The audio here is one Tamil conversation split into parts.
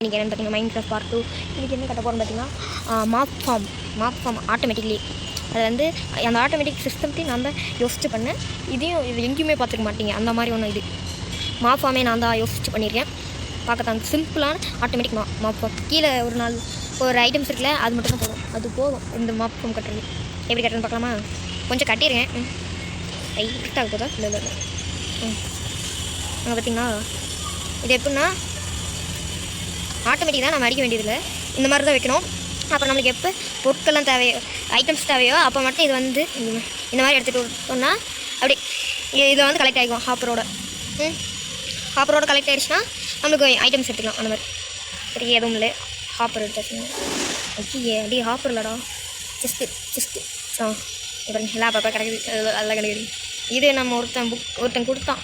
இன்றைக்கி என்னென்னு பார்த்தீங்கன்னா மைன்கிராஃப்ட் பார்ட் 2. இன்றைக்கி என்ன கட்ட போகிறோம்னு பார்த்தீங்கன்னா மாப் ஃபார்ம் ஆட்டோமேட்டிக்லி. அது வந்து அந்த ஆட்டோமேட்டிக் சிஸ்டம்த்தையும் நான் தான் யோசிச்சு பண்ணேன். இது எங்கேயுமே பார்த்துக்க மாட்டீங்க அந்த மாதிரி ஒன்று. இது மாப் ஃபார்மே நான் தான் யோசிச்சு பண்ணியிருக்கேன். பார்க்கத்தான் சிம்பிளான ஆட்டோமேட்டிக் மாப் ஃபார்ம். கீழே ஒரு ஐட்டம்ஸ் இருக்குல்ல, அது மட்டும் தான் போதும். அது போதும் இந்த மாப் ஃபார்ம் கட்டுறது. எப்படி கட்டுறதுன்னு பார்க்கலாமா? கொஞ்சம் கட்டிடுங்க. லைட்டாக போதா இல்லை அங்கே பார்த்தீங்கன்னா இது எப்படின்னா ஆட்டோமேட்டிக் தான் நம்ம அடிக்க வேண்டியதில்லை. இந்த மாதிரி தான் வைக்கணும். அப்புறம் நம்மளுக்கு எப்போ பொருட்கள்லாம் தேவையோ ஐட்டம்ஸ் தேவையோ அப்போ மட்டும் இது வந்து இந்த மாதிரி எடுத்துகிட்டு விட்டோம்னா அப்படி இதில் வந்து கலெக்ட் ஆகிக்கும். ஹாப்பரோட கலெக்ட் ஆகிடுச்சுன்னா நம்மளுக்கு ஐட்டம்ஸ் எடுத்துக்கலாம். அந்த மாதிரி சரி எதுவும் இல்லை. ஹாப்பர் எடுத்துச்சுங்க. அப்படி ஹாப்பர் இல்லைடா, செஸ்ட்டு இப்போ எல்லா பாப்பா கிடைக்குது. அதெல்லாம் கிடைக்குது. இது நம்ம ஒருத்தன் கொடுத்தான்.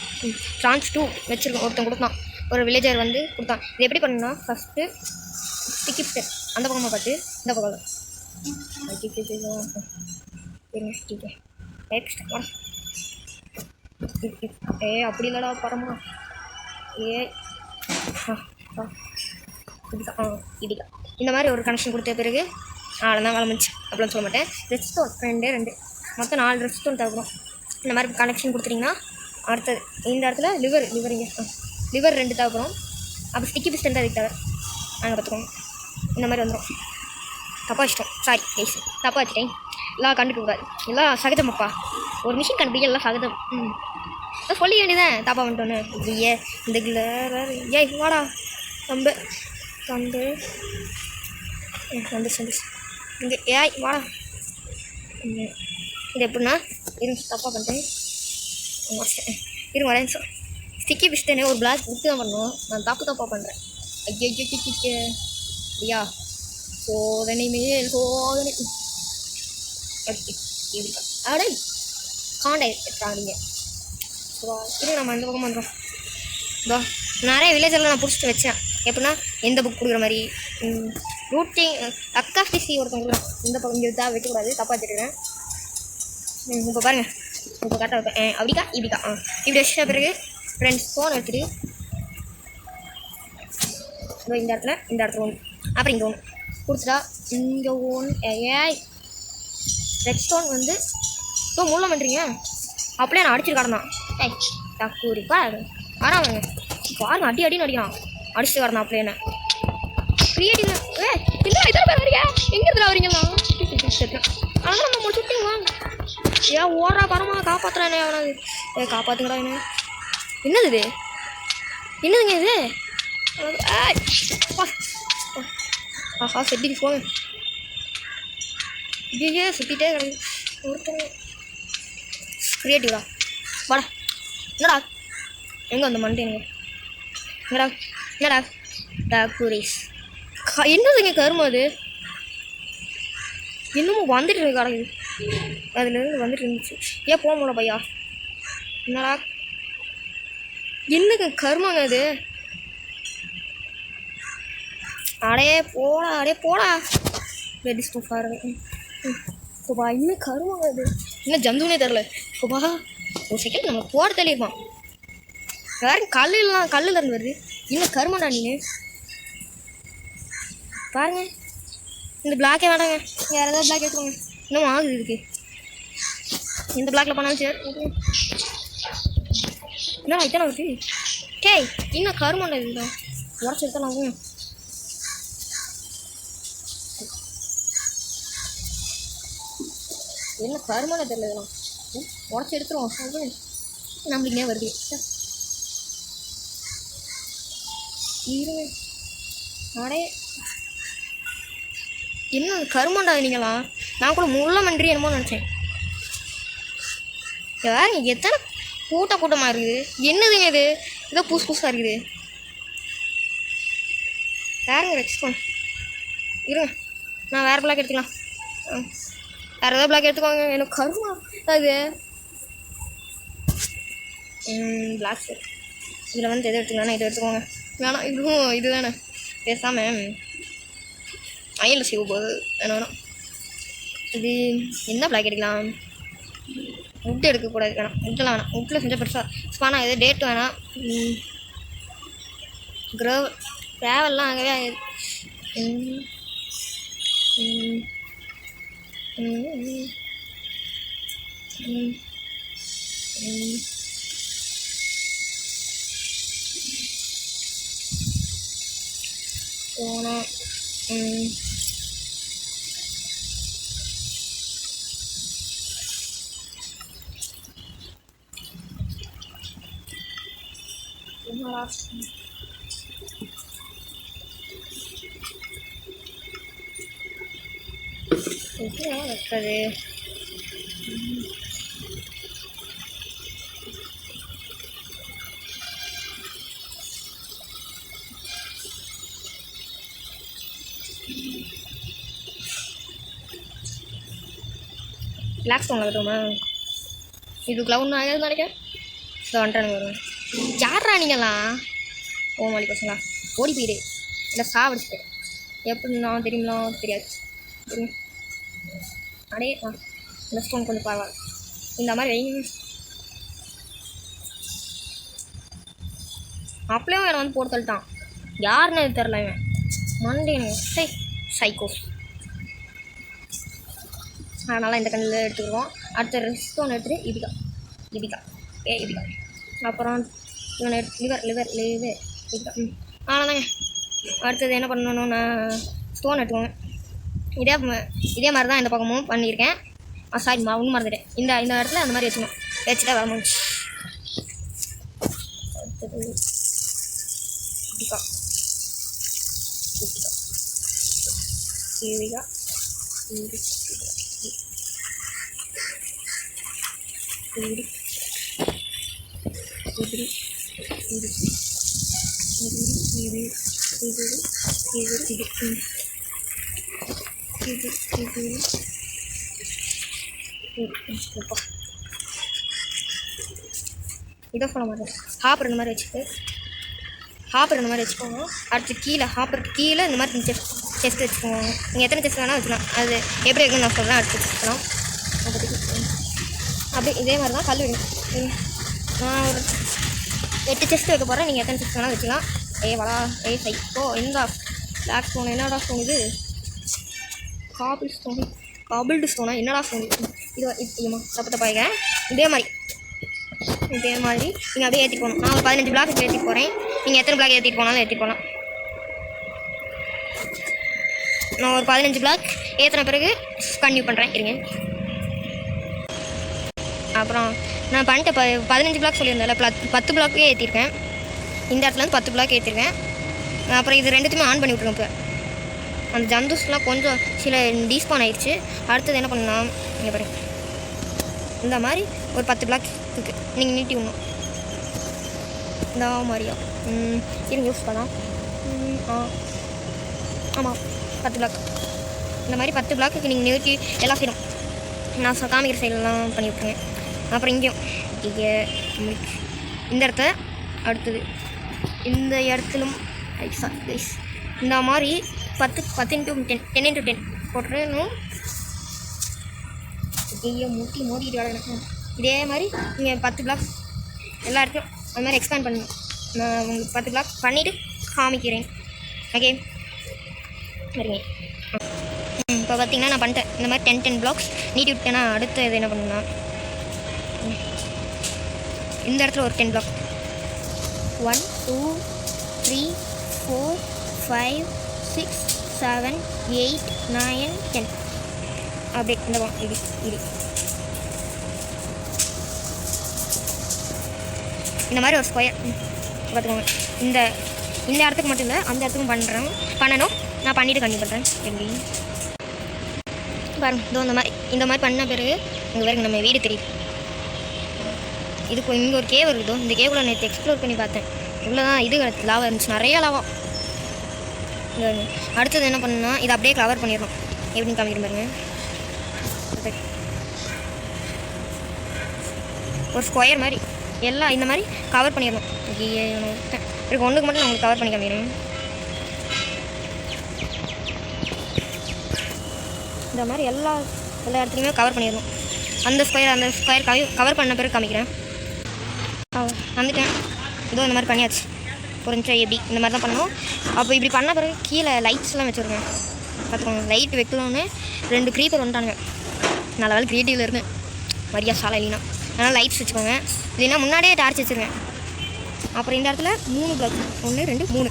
ஃப்ரான்ஸ் 2 வச்சுருக்கோம். ஒருத்தன் கொடுத்தான், ஒரு வில்லேஜர் வந்து கொடுத்தான். இது எப்படி பண்ணணும்னா ஃபஸ்ட்டு ஸ்டிக்கி பிஸ்டர் அந்த பக்கமாக பார்த்து இந்த பக்கம் அப்படி இல்லைடா பரமா இப்படிக்கா இந்த மாதிரி ஒரு கனெக்ஷன் கொடுத்த பிறகு அவ்வளோதான் வளர்ந்துச்சு அப்படின்னு சொல்ல மாட்டேன். ரெஸ்டோன் 2 மொத்தம் 4 ரெஸ்டோன் தேவைப்படும். இந்த மாதிரி கனெக்ஷன் கொடுத்துட்டிங்கன்னா அடுத்தது இந்த இடத்துல லிவர் 2 தேவைப்படும். அப்போ ஸ்டிக்கி பிஸ்டன் தான் அதுக்கு தேவை. நாங்கள் பார்த்துக்கோங்க. இந்த மாதிரி வந்துடும். தப்பாக வச்சிட்டோம், சாரி கைஸ், தப்பாக வச்சுட்டேன். எல்லாம் கண்டுக்கக்கூடாது, எல்லாம் சகஜமாப்பா. ஒரு மிஷின் கண்டுபிடிக்க எல்லாம் சகஜம். சொல்லி வேண்டியதான் தப்பாக வந்துட்டோன்னு. இல்லையே இந்த ஏய் வாடா தம்பு இங்கே ஏய் வாடா. இது எப்படின்னா தப்பாக பண்ணிட்டேன். வரேன் சார். ஸ்டிக்கி பிஸ்டனே ஒரு பிளாக் விட்டு தான் பண்ணணும். நான் தப்பாக பண்ணுறேன். ஐயா சோதனை மேல் சோதனை. அப்படியே காண்டாக்ட் இது நம்ம அந்த பக்கம் பண்ணுறோம். இதோ நிறைய வில்லேஜெல்லாம் நான் பிடிச்சிட்டு வச்சேன். எப்படின்னா எந்த புக் கொடுக்குற மாதிரி ரூட்டிங் அக்கா ஃபிசி ஒருத்தவங்க கொடுக்குறோம். இந்த பக்கம் இங்கே தான் வைக்கக்கூடாது, தப்பாக வச்சுருக்கேன். இப்போ பாருங்கள், இப்போ கரெக்டாக வைப்பேன். அப்படிக்கா இப்படி வச்ச பிறகு ஃப்ரெண்ட்ஸ் ஃபோன் எடுத்துகிட்டு இந்த இடத்துல ஒன்று, அப்புறம் இங்கே ஒன்று கொடுத்துட்டா இங்கே ஒன்று. ரெட் ஸ்டோன் வந்து இப்போ முள்ள பண்ணுறீங்க. அப்படியே நான் அடிச்சுட்டு கிடந்தான். தக்கூரிப்பா வராங்க பாருங்க, அடின்னு அடிக்கிறான். அடிச்சுட்டு கிடந்தான் அப்படியே. என்ன கிரியேட்டிவ் இல்லை இதில் பேர் வரீங்க, எங்கே இதில் வரீங்களா? அதெல்லாம் நம்ம சுட்டிங்க வாங்க. ஏன் ஓடுறா பரமா காப்பாற்றுறானே அவனாது. காப்பாற்றுங்கடா. என்னதுங்க இது? ஆஹா செட்டிக்கு போங்க. ஐயோ சுற்றிட்டே கிடக்கு ஒருத்தங்க. கிரியேட்டிவா வாடா. என்னடா எங்கே வந்த மண்டேங்க? என்னடா டாக்குரேஸ் என்னதுங்க கருமா? அது இன்னமும் வந்துட்டு இருக்கு கிடக்குது. அதுலேருந்து வந்துட்டு இருந்துச்சு. ஏன் போக முடியல பையா? என்னடா என்னங்க கருமாங்க அது? அடே போடா ரெடி ஸ்டூஃபார். இப்போப்பா இன்னும் கருமாங்க அது. இன்னும் ஜந்துனே தெரில. இப்போப்பா ஒரு செகண்ட் நம்ம போட தெளிவான். வேற கல்லுல இருந்து வருது. இன்னும் கருமாடா நீ பாருங்க. இந்த பிளாக்கே வேணாங்க, வேறு ஏதாவது பிளாக் எடுத்துக்கோங்க. இன்னும் ஆகுது இதுக்கு. இந்த பிளாக்ல பண்ணாலும் சரி. என்னடா இத்தனை வருது? டேய் இன்னும் கருமாண்டா இதுதான். உடச்சி எடுத்தாலும் என்ன கருமான தெரியல. இதெல்லாம் உடச்சி எடுத்துருவோம். நம்மளுக்கு ஏன் வருது? இருங்க நாடே என்ன கருமாண்டா நீங்களாம். நான் கூட முள்ள மன்றி என்னமோ நினச்சேன். வேறு எத்தனை கூட்டமாக இருக்குது. என்னதுங்க இது? ஏதோ புதுசாக இருக்குது. வேறுங்க ரெக்ஸ்போன் இருங்க, நான் வேறு பிளாக் எடுத்துக்கலாம். வேறு ஏதாவது பிளாக் எடுத்துக்கோங்க. எனக்கு கருமா அது பிளாக் சார். இதில் வந்து எது எடுத்துக்கலாம்னா இதை எடுத்துக்கோங்க. வேணாம் இதுவும் இது தானே பேசாமல் அயலில் செய்ய போகுது. வேணாம் இது என்ன பிளாக் எடுக்கலாம்? வுட்டு எடுக்கக்கூடாது. வேணாம் வுட்டெல்லாம் வேணாம். வுட்டில் செஞ்சால் பெருசாக ஸ்பானா எது டேட் வேணாம். ட்ராவல்லாம் ஆகவே ஆகுது. ம் ம் ம் ம் ம் போனோம். எப்படியா வைக்கிறது? ரிலாக்ஸ் பண்ண வருமா? இதுக்குள்ள ஒன்றும் ஆகாது நினைக்கிறேன். இதை வந்துட்டானுங்க வரும். யாரா நீங்களாம்? ஓமாளி பசங்களா, ஓடி போயிடு. இல்லை சாவடிச்சுட்டு எப்படின்னா தெரியுங்களா? தெரியாது. தெரியும் அடே இந்த ஸ்டோன் கொஞ்சம் பரவாயில்ல. இந்த மாதிரி வெயிங் அப்படியே அவன் வந்து போட்டு தள்ளிட்டான். யாருன்னு அது தெரில. இவன் மண்டேனுங்க சைக்கோஸ். அதனால் இந்த கண்ணில் எடுத்துக்கிடுவோம். அடுத்த ரெஸ்டோன் எடுத்துகிட்டு இபிகா இபிகா அப்புறம் இவனை லிவர் இபிகா. அவ்வளோதாங்க. அடுத்தது என்ன பண்ணணும்னா ஸ்டோன் எடுத்துக்கோங்க. இதே மாதிரி தான் இந்த பக்கமும் பண்ணியிருக்கேன். சாரி ஒன்றும் மறந்துட்டேன். இந்த இடத்துல அந்த மாதிரி வச்சுக்கணும். வச்சுட்டா வர முடிச்சு. அடுத்தது இபிகா இதை சொல்ல மாட்டேன். ஹாப்பர் இந்த மாதிரி வச்சுக்கோங்க. அடுத்து கீழே ஹாப்பருக்கு கீழே இந்த மாதிரி செஸ்ட் வச்சுக்கோங்க. நீங்கள் எத்தனை செஸ்ட் வேணால் வச்சுக்கலாம். அது எப்படி இருக்குன்னு நான் சொல்கிறேன். அடுத்து வச்சுக்கலாம். அப்படி இதே மாதிரி தான் கல் விடுங்க. நான் ஒரு 8 செஸ்ட் வைக்க போகிறேன். நீங்கள் எத்தனை செஸ்ட் வேணால் வச்சுக்கலாம். வளா சைக்கோ எந்த பிளாக் ஸ்டோன் என்னடா ஸ்டோன் இது? காபிள்டு ஸ்டோனா என்னடா ஸ்டோன் இது? இதுமா தப்பாயிங்க. இதே மாதிரி நீங்கள் அப்படியே ஏற்றிட்டு போகணும். நான் ஒரு 15 பிளாக் ஏற்றிட்டு போகிறேன். நீங்கள் எத்தனை பிளாக் ஏற்றிட்டு போனாலும் ஏற்றிட்டு போகலாம். நான் ஒரு 15 பிளாக் ஏற்றின பிறகு கன்டினியூ பண்ணுறேன். இருங்க. அப்புறம் நான் பண்ணிட்டு 15 பிளாக் சொல்லியிருந்தேன்ல, 10 பிளாக்கே ஏற்றிருக்கேன். இந்த இடத்துலேருந்து 10 பிளாக் ஏற்றிருக்கேன். அப்புறம் இது ரெண்டுத்தையுமே ஆன் பண்ணி விட்ருங்க. இப்போ அந்த ஜந்தூஸ்லாம் கொஞ்சம் சில டீஸ்பான் ஆயிடுச்சு. அடுத்தது என்ன பண்ணலாம்? இங்கே பாருங்க, இந்த மாதிரி ஒரு 10 பிளாக் இருக்குது. நீங்கள் நீட்டி விடணும். இந்த மாதிரியா இருங்க யூஸ் பண்ணலாம். ஆமாம் 10 பிளாக். இந்த மாதிரி 10 பிளாக்குக்கு நீங்கள் நிறுத்தி எல்லா சைடும் நான் காமிக்கிற சைடெல்லாம் பண்ணி விட்ருங்க. அப்புறம் இங்கேயும் இந்த இடத்த அடுத்தது இந்த இடத்துலும் இந்த மாதிரி 10 × 10 போட்டுருணும். மோடிட்டு வேலை. இதே மாதிரி நீங்கள் 10 பிளாக் எல்லா இடத்தையும் அது மாதிரி எக்ஸ்பேண்ட் பண்ணணும். நான் உங்களுக்கு 10 பிளாக் பண்ணிவிட்டு காமிக்கிறேன். ஓகே சரிங்க. இப்போ பார்த்தீங்கன்னா நான் பண்ணிட்டேன். இந்த மாதிரி 10 பிளாக்ஸ் நீட்டி விட்டேன்னா அடுத்த இது என்ன பண்ணணும்னா இந்த இடத்துல ஒரு 10 பிளாக் 1 2 3 4 5 6 7 8 9 10 அப்படியே இந்த இது இந்த மாதிரி ஒரு ஸ்கொயர் பார்த்துக்கோங்க. இந்த இடத்துக்கு மட்டும் இல்லை, அந்த இடத்துக்கும் பண்ணணும். நான் பண்ணிவிட்டு கண்டிப்பாக பண்ணுறேன். எப்படி பாருங்க. இந்த மாதிரி பண்ண பிறகு இங்கே வரைக்கும் நம்ம வீடு தெரியுது. இதுக்கு இங்கே ஒரு கேவ் இருக்குதோ, இந்த கேவில் நேற்று எக்ஸ்ப்ளோர் பண்ணி பார்த்தேன். இவ்வளோதான் இது லாவா இருந்துச்சு, நிறையா லாவா. அடுத்தது என்ன பண்ணணும்னா இதை அப்படியே கவர் பண்ணிடணும். எப்படின்னு காமிக்கிற பாருங்க. ஒரு ஸ்கொயர் மாதிரி எல்லாம் இந்த மாதிரி கவர் பண்ணிடணும். இதுக்கு ஒன்றுக்கு மட்டும் நான் உங்களுக்கு கவர் பண்ணி காமிக்கிறேன். இந்த மாதிரி எல்லா இடத்துலையுமே கவர் பண்ணிடணும். அந்த ஸ்கொயர் கவர் பண்ண பிறகு காமிக்கிறேன். வந்துட்டேன். இதோ இந்த மாதிரி பண்ணியாச்சு. ஒரு நிமிஷம் எப்படி இந்த மாதிரி தான் பண்ணணும். அப்போ இப்படி பண்ண பிறகு கீழே லைட்ஸ்லாம் வச்சுருக்கேன். பார்த்துக்கோங்க, லைட் வைக்கலான்னு 2 க்ரீப்பர் வந்துட்டானுங்க. நல்ல வேலை க்ரியேட்டிவில் இருந்தேன், மரியா சாலை இல்லைன்னா. அதனால் லைட்ஸ் வச்சுக்கோங்க. இல்லைன்னா முன்னாடியே டார்ச் வச்சுருக்கேன். அப்புறம் இந்த இடத்துல 3 பிளாக், 1 2 3.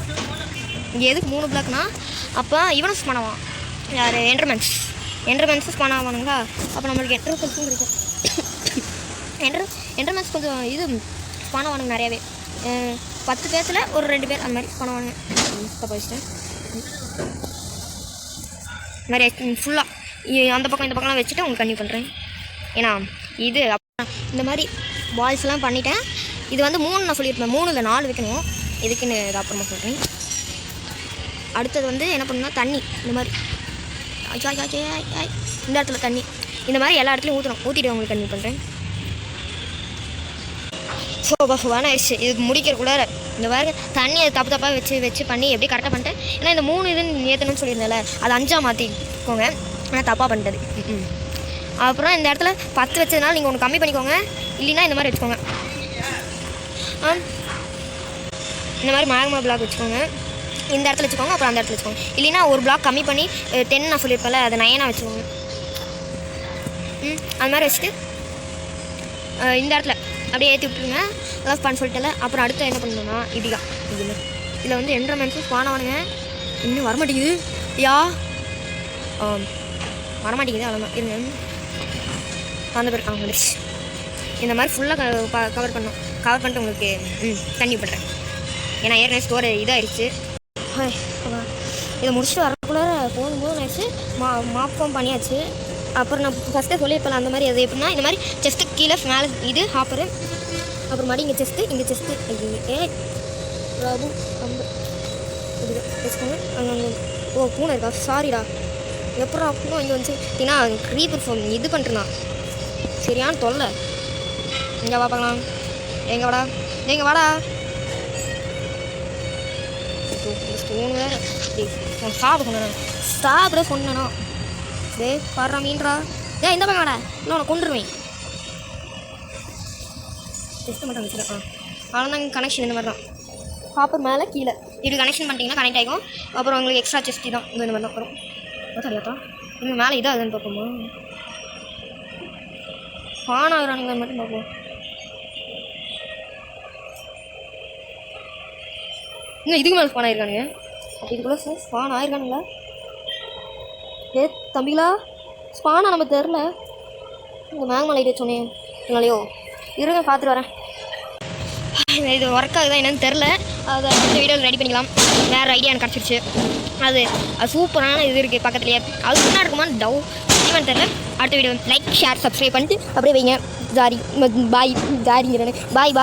இங்கே எதுக்கு 3 பிளாக்னா, அப்போ இவனும் ஸ்பான் ஆவான். யார்? என்டர்மென்ஸும் ஸ்பான் ஆவானுங்களா. அப்போ நம்மளுக்கு என்டர்மென்ஸும் கிடைக்கும். என்டர்மென்ஸ் கொஞ்சம் இது ஸ்பான் ஆவானுங்க நிறையாவே. 10 பேர்த்தில் ஒரு 2 பேர் அந்த மாதிரி ஸ்பான் ஆவானுங்க. தப்பா வச்சுட்டேன். இந்த மாதிரி ஃபுல்லாக அந்த பக்கம் இந்த பக்கம்லாம் வச்சுட்டு உங்களுக்கு கன்டினியூ பண்ணுறேன். ஏன்னா இது இந்த மாதிரி பால்ஸ்லாம் பண்ணிட்டேன். இது வந்து 3 நான் சொல்லியிருப்பேன், 3 இல்லை 4 வைக்கணும். எதுக்குன்னு இது அப்புறமா சொல்கிறேன். அடுத்தது வந்து என்ன பண்ணணும்னா, தண்ணி இந்த மாதிரி இந்த இடத்துல தண்ணி இந்த மாதிரி எல்லா இடத்துலையும் ஊற்றிட்டு உங்களுக்கு கன்டினியூ பண்ணுறேன். ஸோ பஃபான ஆயிடுச்சு. இது முடிக்கிறக்குள்ளார இந்த மாதிரி தண்ணியை தப்பாக வச்சு பண்ணி எப்படி கரெக்டாக பண்ணிட்டேன். ஏன்னா இந்த 3 இதுன்னு ஏற்றணும்னு சொல்லியிருந்தேன்ல, அது 5ஆக மாற்றிக்கோங்க. ஆனால் தப்பாக பண்ணிட்டது. அப்புறம் இந்த இடத்துல 10 வச்சதுனால நீங்கள் ஒன்று கம்மி பண்ணிக்கோங்க. இல்லைன்னா இந்த மாதிரி வச்சுக்கோங்க. இந்த மாதிரி மேக்மா பிளாக் வச்சுக்கோங்க. இந்த இடத்துல வச்சுக்கோங்க, அப்புறம் அந்த இடத்துல வச்சுக்கோங்க. இல்லைன்னா ஒரு பிளாக் கம்மி பண்ணி 10 நான் சொல்லியிருப்பேன்ல, அதை 9ஆக வச்சுக்கோங்க. அது மாதிரி வச்சுட்டு இந்த இடத்துல அப்படியே ஏற்றி விட்டுருங்க. அதாவது பண்ண சொல்லிட்டல. அப்புறம் அடுத்து என்ன பண்ணணும்னா, இப்படிதான் இதில் வந்து என்ட்ரமென்ஸும் ஸ்பானவானுங்க. இன்னும் வரமாட்டேங்குது. வரமாட்டேங்குது. அவ்வளோதான் இருங்க. அந்த பேர் வந்துடுச்சு. இந்த மாதிரி ஃபுல்லாக கவர் பண்ணிட்டு உங்களுக்கு கன்டினியூ பண்ணுறேன். ஏன்னா ஏற்கனவே ஸ்டோர் இதாகிடுச்சு. இதை முடிச்சுட்டு வரக்குள்ளே போதும் ஆயிடுச்சு. மாப்பம் பண்ணியாச்சு. அப்புறம் நான் ஃபஸ்ட்டே சொல்லியிருப்பேன் அந்த மாதிரி. அது எப்படின்னா, இந்த மாதிரி செஸ்ட்டு கீழே மேலே இது ஹாப்பரு, அப்புறம் மறுபடி இங்கே செஸ்ட்டு பிரபு ரொம்ப இது வச்சுக்கோங்க. அங்கே ஓ பூனை இருக்கா, சாரிடா. எப்படா பூனை இங்கே வந்துச்சு ஏன்னா க்ரீப்பர் ஃபோன் இது பண்ணுறேண்ணா. சரியான தொல்லை. எங்கே வா பார்க்கலாம். எங்கே வாடா ஸ்டோன் வேறு. சாப்பிட சொன்னேண்ணா. பாடுறா மீன்றா. இந்த பக்கம் வாடா, இல்லை உன்னை கொண்டுருவேன். டெஸ்ட்டு மட்டும் வச்சுருக்கேன். அவ்வளோதாங்க கனெக்ஷன். இந்த மாதிரி தான் காப்பர் மேலே கீழே இப்படி கனெக்ஷன் பண்ணிட்டீங்கன்னா கனெக்ட் ஆகிக்கும். அப்புறம் உங்களுக்கு எக்ஸ்ட்ரா செஸ்டி தான் இந்த மாதிரி தான் வரும். சரியாட்டா இங்கே மேலே இதாக அதுன்னு பார்ப்போமா, ஃபான் ஆகுறானுங்க மட்டும் பார்ப்போம். இன்னும் இதுக்கு மேலே ஸ்பான் ஆகிருக்கானுங்க. அப்போ இதுக்குள்ளே சார் ஸ்பான் ஆகிருக்கானுங்களா? தம்பிகளா ஸ்பானா நம்ம தெரில. இந்த மேக்மா லைட் சொன்னேன் எங்களையோ. இருங்க பார்த்துட்டு வரேன். இது ஒர்க் ஆகுதா என்னன்னு தெரில. அதை அடுத்த வீடியோவில் ரெடி பண்ணிக்கலாம். வேறு ஐடியா எனக்கு கிடச்சிருச்சு. அது சூப்பரான இது இருக்குது பக்கத்துலேயே. அது என்ன இருக்குமான்னு டவுன் தெரில. அடுத்த வீடியோ லைக் ஷேர் சப்ஸ்கிரைப் பண்ணிட்டு அப்படியே வைங்க. ஜாரி பாய் ஜாரிங்கிறேன். பாய்.